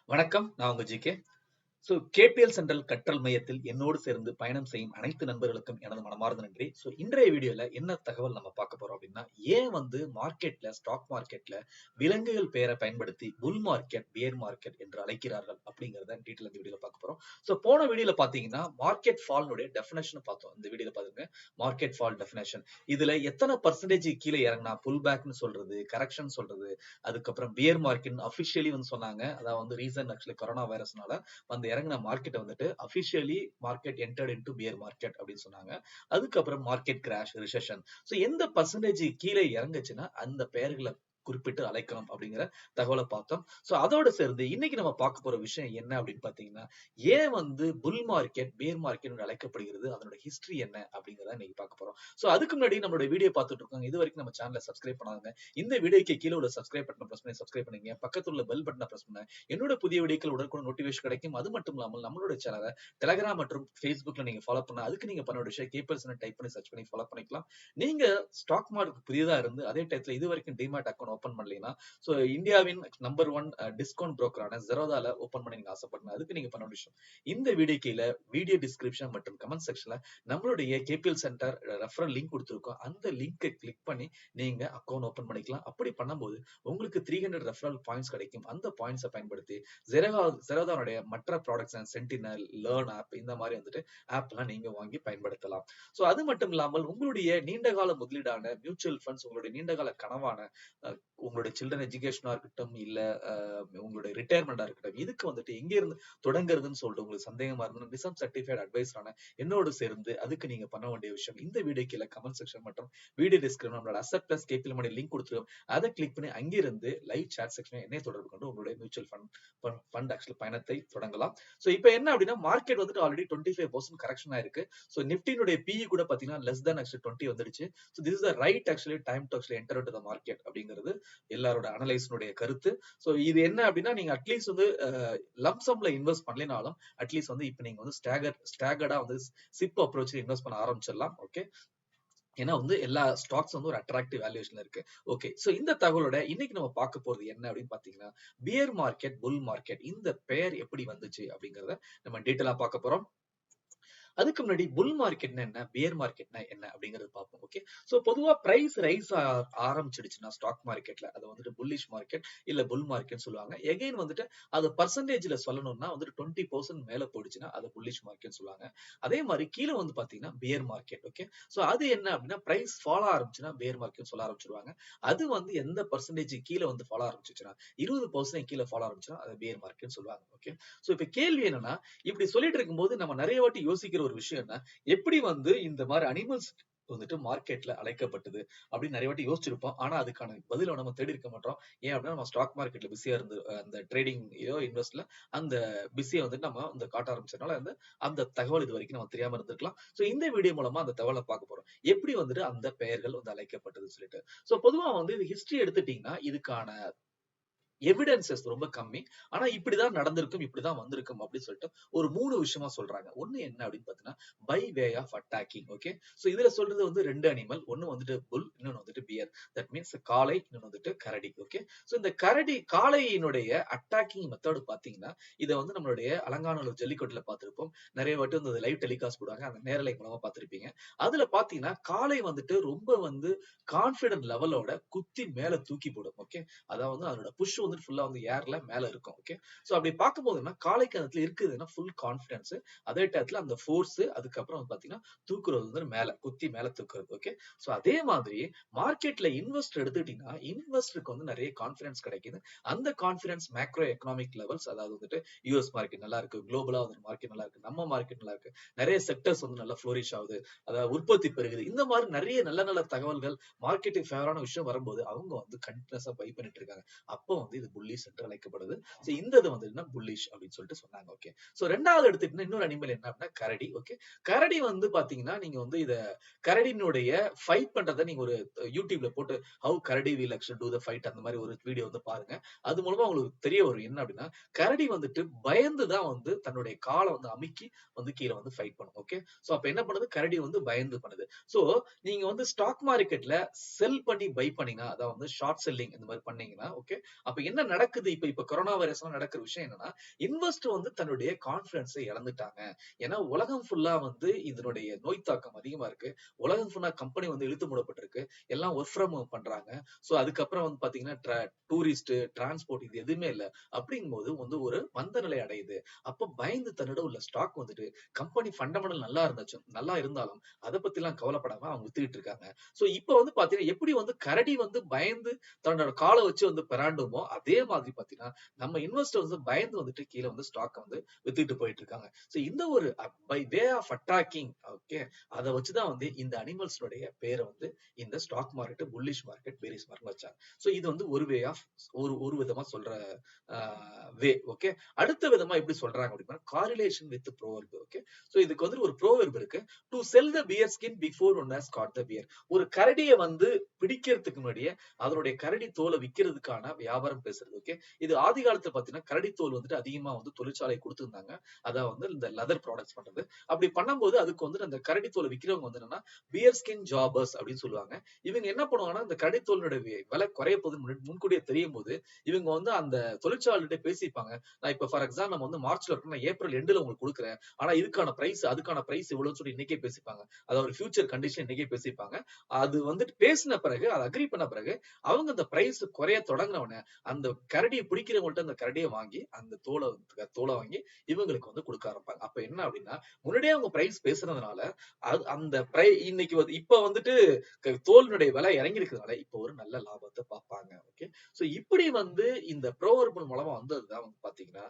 வணக்கம். நான் உங்க ஜிகே. KPL சென்ட்ரல் கற்றல் மையத்தில் என்னோடு சேர்ந்து பயணம் செய்யும் அனைத்து நண்பர்களுக்கும் எனது மனமார்ந்த நன்றி. இன்றைய வீடியோல என்ன தகவல் நம்ம பார்க்க போறோம் அப்படின்னா, ஏன் மார்க்கெட்ல, ஸ்டாக் மார்க்கெட்ல விலங்குகள் பெயரை பயன்படுத்தி புல் மார்க்கெட், பியர் மார்க்கெட் என்று அழைக்கிறார்கள் அப்படிங்கிறத டீட்டெயில் இந்த வீடியோல பார்க்க போறோம். போன வீடியோல பார்த்தீங்கன்னா, மார்க்கெட் ஃபால்னுடைய டெஃபினேஷன் பார்த்தோம். இந்த வீடியோல பாருங்க. Market fall definition. இதுல எத்தனை பெர்சன்டேஜ் கீழே இறங்குனா புல் பேக்னு சொல்றது, கரெக்ஷன் சொல்றது, அதுக்கப்புறம் பியர் மார்க்கெட் அபிஷியலி சொன்னாங்க. அதாவது ரீசன் ஆக்சுவலி கொரோனா வைரஸ்னால இறங்கின market officially market entered into pier market அப்படின்னு சொன்னாங்க. அதுக்கப்புறம் மார்க்கெட் கிராஷ், ரிசெஷன். எந்த பர்சன்டேஜ் கீழே இறங்குச்சுன்னா அந்த பெயர்களை குறிப்பிட்டு அழைக்கணும் அப்படிங்கிற தகவலை பார்த்தோம். அதோட சேர்ந்து இன்னைக்கு நம்ம பார்க்க போற விஷயம் என்ன அப்படின்னு பாத்தீங்கன்னா, ஏன் புல் மார்க்கெட், பியர் மார்க்கெட் அழைக்கப்படுகிறது, அதனோட ஹிஸ்டரி என்ன அப்படிங்கறத இன்னைக்கு பார்க்க போறோம். அதுக்கு முன்னாடி நம்மளோட வீடியோ பார்த்துட்டு இருக்காங்க, இது வரைக்கும் நம்ம சேனலை சப்ஸ்கிரைப் பண்ணாங்க, இந்த வீடியோக்கு கீழே உள்ள சப்ஸ்கிரைப் பட்டன் பிரஸ் பண்ணி சப்ஸ்கிரைப் பண்ணுங்க, பக்கத்துல உள்ள பெல் பட்டனை பிரஸ் பண்ண என்னோட புதிய வீடியோக்கள் உடனுக்குடன் நோட்டிபிகேஷன் கிடைக்கும். அது மட்டும் இல்லாமல் நம்மளோட சேனலை டெலகிராம் மற்றும் ஃபேஸ்புக்ல நீங்க ஃபாலோ பண்ண, அதுக்கு நீங்க பண்ண விஷயம் KPL Center டைப் பண்ணி சர்ச் பண்ணி ஃபாலோ பண்ணிக்கலாம். நீங்க ஸ்டாக் மார்க்கெட் புதியதா இருந்து அதே டயத்துல இது வரைக்கும் DEMAT அக்கௌண்ட் ஓபன் பண்ணலீங்கன்னா, இந்தியாவின் நம்பர் 1 டிஸ்கவுண்ட் புரோக்கரான ஜெரோதால ஓபன் பண்ணி நீங்க ஆசைப்படணும். அதுக்கு நீங்க பண்ண விஷயம், இந்த வீடியோ கீழே வீடியோ டிஸ்கிரிப்ஷன் மற்றும் கமெண்ட் செக்ஷன்ல நம்மளுடைய KPL Center ரெஃபரல் லிங்க் கொடுத்திருக்கோம். அந்த லிங்கை கிளிக் பண்ணி நீங்க அக்கௌண்ட் ஓபன் பண்ணிக்கலாம். அப்படி பண்ணும்போது உங்களுக்கு 300 ரெஃபரல் பாயிண்ட்ஸ் கிடைக்கும். அந்த பாயிண்ட்ஸை பயன்படுத்தி ஜெரோதாவுடைய மற்ற products and Sentinel, learn app இந்த மாதிரி ஆப்லாம் நீங்க வாங்கி பயன்படுத்தலாம். அது மட்டும் இல்லாமல் உங்களுடைய நீண்டகால முதலீடான மியூச்சுவல் ஃபண்ட்ஸ், உங்களுடைய நீண்டகால கனவான உங்களுடைய சில்ட்ரன் எஜுகேஷனா இருக்கட்டும், இல்ல உங்களுடைய ரிட்டையர்மெண்டா இருக்கட்டும், இதுக்கு எங்க இருந்து தொடங்குறதுன்னு சொல்லிட்டு உங்களுக்கு சந்தேகமா இருந்தா நிசம் சர்டிஃபைட் அட்வைசரான என்னோடு சேர்ந்து அதுக்கு நீங்க பண்ண வேண்டிய விஷயம், இந்த வீடியோ கீழே கமெண்ட் செக்ஷன் மற்றும் வீடியோ டிஸ்கிரிப்ஷன் நம்மளோட அசெட் பிளஸ் KPL மணி லிங்க் கொடுத்துருக்கோம். அதை கிளிக் பண்ணி அங்கிருந்து லைவ் சாட் செக்ஷன் என்னை தொடர்பு கொண்டு உங்களுடைய மியூச்சுவல் ஃபண்ட் ஆக்சுவலி பயணத்தை தொடங்கலாம். இப்போ என்ன அப்படின்னா, மார்க்கெட் ஆல்ரெடி 25% கரெக்ஷன் ஆயிருக்கு. நிப்டினுடைய PE கூட பாத்தீங்கன்னா லெஸ் தென் ஆக்சுவலி 20 வந்துடுச்சு. This is the right actually time to actually enter into the market அப்படிங்கிறது எல்லாரோட அனலைஸ்னுடைய கருத்து. இது என்ன அப்படின்னா, நீங்க அட்லீஸ்ட் லம்சம்ல இன்வெஸ்ட் பண்ணலினாலும் அட்லீஸ்ட் இப்ப நீங்க ஸ்டாகர்டா சிப் அப்ரோச் இன்வெஸ்ட் பண்ண ஆரம்பிச்சிடலாம். ஓகே, ஏன்னா எல்லா ஸ்டாக்ஸ் ஒரு அட்ராக்டிவ் வேல்யூஷன்ல இருக்கு. ஓகே, இந்த தகவலோட இன்னைக்கு நம்ம பார்க்க போறது என்ன அப்படின்னு பாத்தீங்கன்னா, பியர் மார்க்கெட், புல் மார்க்கெட் இந்த பெயர் எப்படி வந்துச்சு அப்படிங்கறத நம்ம டீட்டெயிலா பார்க்க போறோம். அதுக்கு முன்னாடி புல் மார்க்கெட்னா என்ன, பியர் மார்க்கெட்னா என்ன அப்படிங்கறது பார்ப்போம். ஓகே, பொதுவா பிரைஸ் ரைஸ் ஆரம்பிச்சிடுச்சுன்னா ஸ்டாக் மார்க்கெட்ல அது புல்லிஷ் மார்க்கெட் இல்ல புல் மார்க்கெட் சொல்லுவாங்க. எகைன் அது பர்சன்டேஜ்ல சொல்லணும்னா 20% மேல போயிடுச்சுன்னா அது புல்லிஷ் மார்க்கெட் சொல்லுவாங்க. அதே மாதிரி கீழே பாத்தீங்கன்னா பியர் மார்க்கெட். ஓகே, அது என்ன அப்படின்னா, பிரைஸ் ஃபாலோ ஆரம்பிச்சுன்னா பியர் மார்க்கெட் சொல்ல ஆரம்பிச்சிருவாங்க. அது எந்த பர்சன்டேஜ் கீழே ஃபாலோ ஆரம்பிச்சுச்சுன்னா 20% கீழே ஃபாலோ ஆரம்பிச்சுன்னா அது பியர் மார்க்கெட் சொல்லுவாங்க. ஓகே, இப்ப கேள்வி என்னன்னா, இப்படி சொல்லிட்டு இருக்கும்போது நம்ம நிறைய வாட்டி யோசிக்கிற ஒரு விஷயம் என்ன, எப்படி இந்த மாதிரி அனிமல்ஸ் மார்க்கெட்ல அழைக்கப்பட்டது அப்படின்னு நிறைய வாட்டி யோசிச்சிருப்போம். ஆனா அதுக்கான பதில நம்ம தேடி இருக்க மாட்டோம். ஏன் அப்படின்னா, நம்ம ஸ்டாக் மார்க்கெட்ல பிஸியா இருந்து அந்த ட்ரேடிங் இன்வெஸ்ட்ல அந்த பிஸியா நம்ம காட்ட ஆரம்பிச்சதுனால அந்த தகவல் இது வரைக்கும் நம்ம தெரியாம இருந்திருக்கலாம். இந்த வீடியோ மூலமா அந்த தகவலை பார்க்க போறோம், எப்படி அந்த பெயர்கள் அழைக்கப்பட்டது சொல்லிட்டு. பொதுவா இது ஹிஸ்டரி எடுத்துட்டீங்கன்னா இதுக்கான எவிடன்சஸ் ரொம்ப கம்மி. ஆனா இப்படிதான் நடந்திருக்கும், இப்படிதான் வந்திருக்கும் அப்படின்னு சொல்லிட்டு ஒரு 3 விஷயமா சொல்றாங்க. ஒண்ணு என்ன அப்படின்னு பாத்தீங்கன்னா, by way of attacking. Okay, இதுல சொல்றது 2 அனிமல். ஒண்ணு புல், இன்னொன்னு பியர். தட் மீன்ஸ் காளை, இன்னொன்னு கரடி. ஓகே, இந்த காளையினுடைய அட்டாக்கிங் மெத்தட் பாத்தீங்கன்னா, இதை நம்மளுடைய அலங்காநல்லூர் ஜல்லிக்கட்டுல பார்த்திருப்போம். நிறைய வாட்டி அந்த லைவ் டெலிகாஸ்ட் போடுவாங்க, அந்த நேரலை மூலமா பார்த்திருப்பீங்க. அதுல பாத்தீங்கன்னா காளை ரொம்ப கான்பிடன்ட் லெவலோட குத்தி மேல தூக்கி போடும். ஓகே, அதாவது அதோட புஷ் ஃபுல்லா ஏர்ல மேல இருக்கும். ஓகே, அப்படி பார்க்கும்போது காளைக்கு அதுல இருக்குதுன்னா ஃபுல் கான்பிடன்ஸ், அதே டயத்துல அந்த ஃபோர்ஸ், அதுக்கப்புறம் பாத்தீங்கன்னா தூக்குறது மேல குத்தி மேல தூக்குறது. ஓகே, அதே மாதிரி மார்க்கெட்ல இன்வெஸ்ட் எடுத்துட்டீங்கன்னா இன்வெஸ்டருக்கு நிறைய கான்பிடன்ஸ் கிடைக்குது. அந்த கான்பிடன்ஸ் மேக்ரோ எக்கனாமிக் லெவல்ஸ், அதாவது US மார்க்கெட் நல்லா இருக்கு, குளோபலா மார்க்கெட் நல்லா இருக்கு, நம்ம மார்க்கெட் நல்லா இருக்கு, நிறைய செக்டர்ஸ் நல்லா ஃப்ளோரிஷ் ஆகுது, அதாவது உற்பத்தி பெருகுது. இந்த மாதிரி நிறைய நல்ல நல்ல தகவல்கள் மார்க்கெட்டுக்கு ஃபேவரான விஷயம் வரும்போது அவங்க கண்டினியூஸா பை பண்ணிட்டு இருக்காங்க. அப்போ இது புல்லிஷ் என்று அழைக்கப்படுது. இந்த இது புல்லிஷ் அப்படின்னு சொல்லிட்டு சொன்னாங்க. ஓகே, ரெண்டாவது எடுத்துக்கிட்டா இன்னொரு அனிமல் என்ன அப்படின்னா கரடி. ஓகே, கரடி பாத்தீங்கன்னா நீங்க இத கரடியினுடைய ஃபைட் பண்றதை நீங்க ஒரு யூடியூப்ல போட்டு ஹவு கரடி will actually do the fight அந்த மாதிரி ஒரு வீடியோ பாருங்க. அது மூலமா உங்களுக்கு தெரிய வரும் என்ன அப்படின்னா, கரடி பயந்துதான் தன்னுடைய காலை அமுக்கி கீழே ஃபைட் பண்ணும். ஓகே, அப்ப என்ன பண்ணுது, கரடி பயந்து பண்ணுது. நீங்க ஸ்டாக் மார்க்கெட்ல செல் பண்ணி பை பண்ணீங்கன்னா, அதாவது ஷார்ட் செல்லிங் இந்த மாதிரி பண்ணீங்கன்னா, ஓகே, அப்ப என்ன நடக்குது இப்ப கொரோனா வைரஸ்லாம் நடக்கிற விஷயம் என்னன்னா, இன்வெஸ்டர் வந்து தன்னுடைய கான்பிடன்ஸை இழந்துட்டாங்க. ஏன்னா உலகம் ஃபுல்லா வந்து இதனுடைய நோய் தாக்கம் அதிகமா இருக்கு. உலகம் ஃபுல்லா கம்பெனி வந்து இழுத்து மூடப்பட்டிருக்கு. எல்லாம் ஒர்க் ஃப்ரம் ஹோம் பண்றாங்க. சோ அதுக்கப்புறம் வந்து பாத்தீங்கன்னா டூரிஸ்ட், டிரான்ஸ்போர்ட் இது எதுவுமே இல்ல. அப்படிங்கும்போது வந்து ஒரு மந்த நிலை அடையுது. அப்ப பயந்து தன்னிடம் உள்ள ஸ்டாக் வந்துட்டு கம்பெனி ஃபண்டமெண்டல் நல்லா இருந்தாலும் அதை பத்தி எல்லாம் கவலைப்படாம அவங்க வித்துக்கிட்டு இருக்காங்க. சோ இப்ப வந்து பாத்தீங்கன்னா எப்படி வந்து கரடி வந்து பயந்து தன்னோட காலை வச்சு வந்து பெராண்டுமோ அதே மாதிரி பாத்தீங்கன்னா நம்ம இன்வெஸ்டர் வந்து பயந்து வந்துட்டு கீழே வந்து ஸ்டாக் வந்து வித்துட்டு போயிட்டு இருக்காங்க. சோ இந்த ஒரு by way of attacking, okay, அதை வச்சுதான் வந்து இந்த அனிமல்ஸ்னுடைய பேரை வந்து இந்த stock market bullish market bearish market வச்சாங்க. சோ இது வந்து ஒரு வே ஆஃப் ஒரு விதமா சொல்ற வே. ஓகே, அடுத்த விதமா எப்படி சொல்றாங்க அப்படின்னா correlation with proverb. Okay, so இதுக்கு வந்து ஒரு ப்ரோவர்ப் இருக்கு. To sell the bear skin before one has caught the bear. ஒரு கரடியை வந்து பிடிக்கிறதுக்கு முன்னாடியே அதனுடைய கரடி தோலை விற்கிறதுக்கான வியாபாரம் பேசுறது. ஓகே, இது ஆதி காலத்துல பாத்தீங்கன்னா கரடி தோல் வந்துட்டு அதிகமா வந்து தொழிற்சாலை கொடுத்திருந்தாங்க. அதான் வந்து இந்த லெதர் ப்ராடக்ட்ஸ் பண்றது. அப்படி பண்ணும்போது அதுக்கு வந்து அந்த கரடி தோலை விற்கிறவங்க வந்து என்னன்னா பியர் ஸ்கின் ஜாபர்ஸ் அப்படின்னு சொல்லுவாங்க. இவங்க என்ன பண்ணுவாங்கன்னா இந்த கரடி தோலுடைய விலை குறைய போது முன்கூட்டியே தெரியும் போது இவங்க வந்து அந்த தொழிற்சாலைகிட்ட பேசிப்பாங்க. நான் இப்ப ஃபார் எக்ஸாம்பிள் நம்ம வந்து மார்ச்ல இருக்கோம், நான் ஏப்ரல் எண்டுல உங்களுக்கு கொடுக்குறேன். ஆனா இதுக்கான பிரைஸ் அதுக்கான பிரைஸ் இவ்வளவுன்னு சொல்லி இன்னைக்கே பேசிப்பாங்க. அதாவது ஒரு ஃபியூச்சர் கண்டிஷன் இன்னைக்கே பேசிப்பாங்க. அது வந்துட்டு பேசின பிறகு அதை அக்ரி பண்ண பிறகு அவங்க அந்த பிரைஸ் குறைய தொடங்கினவன அந்த கரடியை பிடிக்கிறவங்கள்ட்ட அந்த கரடியை வாங்கி அந்த தோலை வாங்கி இவங்களுக்கு வந்து கொடுக்க ஆரம்பிப்பாங்க. அப்ப என்ன அப்படின்னா முன்னாடியே அவங்க பிரைஸ் பேசுறதுனால அந்த இன்னைக்கு இப்ப வந்துட்டு தோலினுடைய விலை இறங்கி இருக்கிறதுனால இப்ப ஒரு நல்ல லாபத்தை பார்ப்பாங்க. ஓகே, சோ இப்படி வந்து இந்த ப்ரோவர்பல் மூலமா வந்ததுதான் வந்து பாத்தீங்கன்னா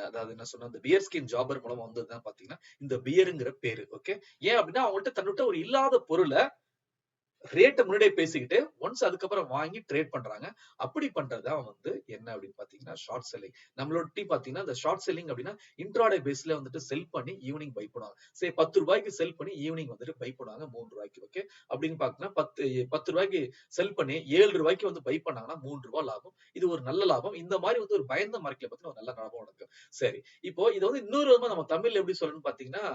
அதாவது என்ன சொன்ன இந்த பியர் ஸ்கின் ஜாபர் மூலமா வந்ததுதான் பாத்தீங்கன்னா இந்த பியருங்கிற பேரு. ஓகே, ஏன் அப்படின்னா அவங்கள்ட்ட தன்னிட்ட ஒரு இல்லாத பொருளை ரேட்டை முன்னாடியே பேசிக்கிட்டு ஒன்ஸ் அதுக்கப்புறம் வாங்கி ட்ரேட் பண்றாங்க. அப்படி பண்றதுதான் வந்து என்ன அப்படின்னு பாத்தீங்கன்னா ஷார்ட் செல்லிங். நம்மளோட டீம் பாத்தீங்கன்னா இந்த ஷார்ட் செல்லிங் அப்படின்னா இன்ட்ராடே பேஸ்ல வந்துட்டு செல் பண்ணி ஈவினிங் பை பண்ணுவாங்க. சரி 10 ரூபாய்க்கு செல் பண்ணி ஈவினிங் வந்துட்டு பை பண்ணுவாங்க 3 ரூபாய்க்கு. ஓகே, அப்படின்னு பாத்தீங்கன்னா 10 ரூபாய்க்கு செல் பண்ணி 7 ரூபாய்க்கு வந்து பை பண்ணாங்கன்னா 3 ரூபாய் லாபம். இது ஒரு நல்ல லாபம். இந்த மாதிரி வந்து ஒரு பயந்த மார்க்கெட்ல பத்தி ஒரு நல்ல லாபம் நடக்கும். சரி, இப்போ இது வந்து இன்னொரு விதமா நம்ம தமிழ்ல எப்படி சொல்லணும்னு பாத்தீங்கன்னா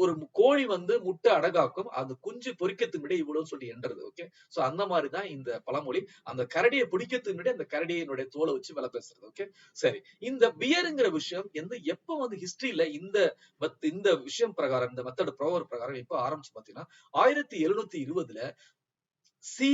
ஒரு கோழி வந்து முட்டை அடகாக்கும், அது குஞ்சு பொரிக்கிறதுக்கு முன்னாடி இவ்வளவு சொல்லி என்றது. ஓகே, சோ அந்த மாதிரிதான் இந்த பழமொழி. அந்த கரடியை பிடிக்கிறதுக்கு முன்னாடி அந்த கரடியினுடைய தோலை வச்சு விலை பேசுறது. ஓகே, சரி, இந்த பியருங்கிற விஷயம் எப்ப வந்து ஹிஸ்டரியில இந்த விஷயம் பிரகாரம் இந்த மெத்தட் ப்ரோவர் பிரகாரம் எப்ப ஆரம்பிச்சு பாத்தீங்கன்னா 1720 சி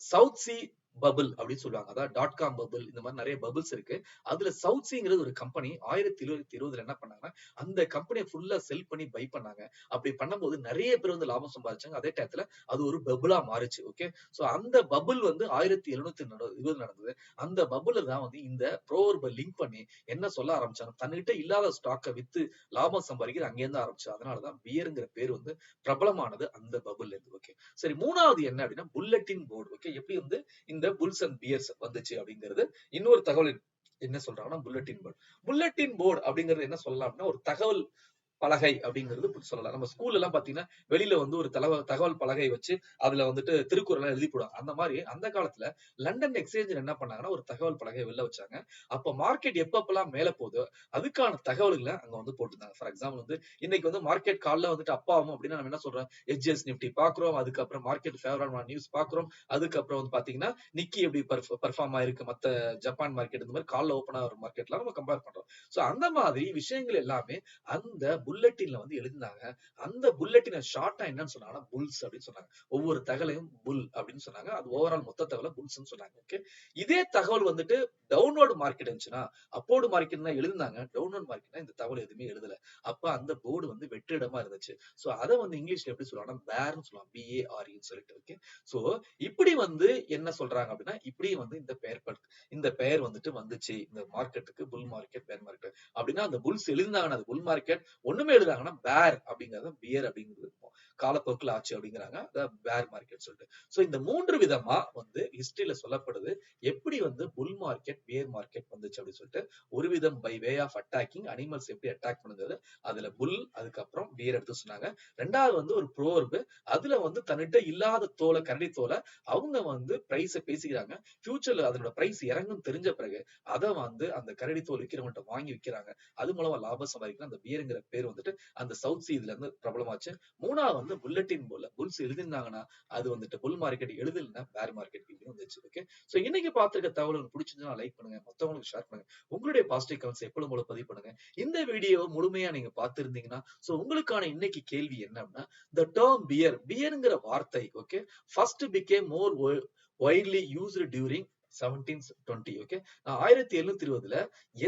சவுத் சி பபிள் அப்படின்னு சொல்லுவாங்க. அதாவது .com பபிள், இந்த மாதிரி நிறைய பபிள்ஸ் இருக்கு. அதுல சவுத் சிங்கிறது ஒரு கம்பெனி 1720 என்ன பண்ணாங்கன்னா அந்த கம்பெனியை ஃபுல்லா செல் பண்ணி பை பண்ணாங்க. அப்படி பண்ணும்போது நிறைய பேர் வந்து லாபம் சம்பாதிச்சாங்க. அதே டயத்துல அது ஒரு பபுளா மாறுச்சு. ஓகே, சோ அந்த பபுள் வந்து 1720 நடந்தது. அந்த பபுள தான் வந்து இந்த ப்ரோவர்ப லிங்க் பண்ணி என்ன சொல்ல ஆரம்பிச்சாங்க, தன்னிட்ட இல்லாத ஸ்டாக்கை வித்து லாபம் சம்பாதிக்கிறது அங்கே இருந்து ஆரம்பிச்சு. அதனாலதான் பியருங்கிற பேர் வந்து பிரபலமானது அந்த பபுள் இருந்து. ஓகே, சரி, மூணாவது என்ன அப்படின்னா புல்லட்டின் போர்டு. ஓகே, எப்படி வந்து இந்த புல்ஸ் அண்ட் பியர்ஸ் வந்துச்சு அப்படிங்கிறது இன்னொரு தகவல் என்ன சொல்றாங்கன்னா புல்லட்டின் போர்டு அப்படிங்கிறது என்ன சொல்லலாம் அப்படின்னா ஒரு தகவல் பலகை அப்படிங்கிறது சொல்லலாம். நம்ம ஸ்கூல்ல எல்லாம் பாத்தீங்கன்னா வெளியில வந்து ஒரு தகவல் பலகை வச்சு அதுல வந்துட்டு திருக்குறள் எழுதி போடுவாங்க. அந்த மாதிரி அந்த காலத்துல லண்டன் எக்ஸ்சேஞ்சில் என்ன பண்ணாங்கன்னா ஒரு தகவல் பலகை வெளில வச்சாங்க. அப்ப மார்க்கெட் எப்பப்பெல்லாம் மேல போதோ அதுக்கான தகவல்களை அங்க வந்து போட்டுருந்தாங்க. ஃபார் எக்ஸாம்பிள் வந்து இன்னைக்கு வந்து மார்க்கெட் கால்ல வந்துட்டு அப்பாவும் அப்படின்னா நம்ம என்ன சொல்றோம், எச்எஸ் நிப்டி பாக்குறோம், அதுக்கப்புறம் மார்க்கெட் ஃபேவரபிள் நியூஸ் பாக்குறோம், அதுக்கப்புறம் வந்து பாத்தீங்கன்னா நிக்கி எப்படி பெர்ஃபார்ம் ஆயிருக்கு மத்த ஜப்பான் மார்க்கெட் இந்த மாதிரி கால்ல ஓப்பன் ஆகிற மார்க்கெட்லாம் நம்ம கம்பேர் பண்றோம். சோ அந்த மாதிரி விஷயங்கள் எல்லாமே அந்த புல்லட்டின்ல வந்து எழுதினாங்க. அந்த புல்லட்டின ஷார்ட்டா என்னன்னு சொன்னாங்கன்னா புல்ஸ் அப்படின்னு சொன்னாங்க. ஒவ்வொரு தகவலையும் புல் அப்படின்னு சொன்னாங்க. அது ஓவரால் மொத்த தகவலை புல்ஸ்ன்னு சொன்னாங்க. ஓகே, இதே தகவல் வந்துட்டு டவுன்வர்ட் மார்க்கெட் இருந்துச்சுன்னா அப்போர்டு மார்க்கெட் தான் எழுதினாங்க. டவுன்வர்ட் மார்க்கெட்னா இந்த தகவல் எதுவுமே எழுதல. அப்ப அந்த போர்டு வந்து வெற்றிடமா இருந்துச்சு. சோ அதை வந்து இங்கிலீஷ்ல எப்படி சொல்லுவாங்கன்னா பேர்னு சொல்லுவாங்க, BARன்னு சொல்லிட்டு. ஓகே, சோ இப்படி வந்து என்ன சொல்றாங்க அப்படின்னா இப்படி வந்து இந்த பெயர் வந்துட்டு வந்துச்சு இந்த மார்க்கெட்டுக்கு, புல் மார்க்கெட் பேர் மார்க்கெட் அப்படின்னா அந்த புல்ஸ் எழுதினாங்கன்னா அது புல் மார்க்கெட், ஒண்ணுமே எழுதாங்கன்னா பேர் அப்படிங்கறது பியர் அப்படிங்கிறது காலப்போக்கில் ஆச்சு அப்படிங்கிறாங்க. பேர் மார்க்கெட் சொல்லிட்டு. சோ இந்த 3 விதமா வந்து ஹிஸ்டரியில சொல்லப்படுது எப்படி வந்து புல் மார்க்கெட் பியர் மார்க்கெட் வந்துச்சு அப்படின்னு சொல்லிட்டு. ஒரு விதம் by way of attacking, animals எப்படி அட்டாக் பண்ணுது அதுல புல் அதுக்கப்புறம் பியர் எடுத்து சொன்னாங்க. ரெண்டாவது வந்து ஒரு ப்ரோவர்பு, அதுல வந்து தன்னிட்ட இல்லாத கரடி தோலை அவங்க வந்து பிரைஸ பேசிக்கிறாங்க. ஃபியூச்சர்ல அதோட பிரைஸ் இறங்கும் தெரிஞ்ச பிறகு அதை வந்து அந்த கரடி தோல் விற்கிறவங்கள்ட்ட வாங்கி விற்கிறாங்க. அது மூலமா லாபம் சம்பாதிக்கலாம். அந்த பியருங்கிற பேர் பேர் வந்துட்டு அந்த சவுத் சி இதுல இருந்து பிரபலமாச்சு. மூணாவது வந்து புல்லட்டின் போல புல்ஸ் எழுதிருந்தாங்கன்னா அது வந்துட்டு புல் மார்க்கெட், எழுதலைன்னா பேர் மார்க்கெட் இப்படி வந்துச்சு. ஓகே, சோ இன்னைக்கு பார்த்திருக்க தகவல் உங்களுக்கு பிடிச்சிருந்தா லைக் பண்ணுங்க, மத்தவங்களுக்கு ஷேர் பண்ணுங்க, உங்களுடைய பாசிட்டிவ் கமெண்ட்ஸ் எப்பொழுதும் போல பதிவு பண்ணுங்க. இந்த வீடியோ முழுமையா நீங்க பார்த்திருந்தீங்கன்னா சோ உங்களுக்கான இன்னைக்கு கேள்வி என்ன அப்படின்னா, the term பியர்ங்கிற வார்த்தை okay first became more widely used during 1720. Okay, 1720ல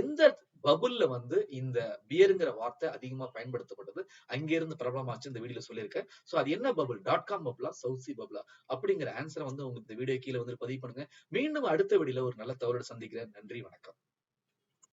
எந்த பபுல்ல வந்து இந்த பியர்ங்கிற வார்த்தை அதிகமா பயன்படுத்தப்பட்டது, அங்க இருந்து பிரபலமாச்சு இந்த வீடியோல சொல்லியிருக்கேன். சோ அது என்ன பபுள், .com பபுளா, சவுத் சி பபுளா அப்படிங்கிற ஆன்சரை வந்து உங்க இந்த வீடியோ கீழே வந்து பதிவு பண்ணுங்க. மீண்டும் அடுத்த வீடியோல ஒரு நல்ல தகவலோட சந்திக்கிறேன். நன்றி, வணக்கம்.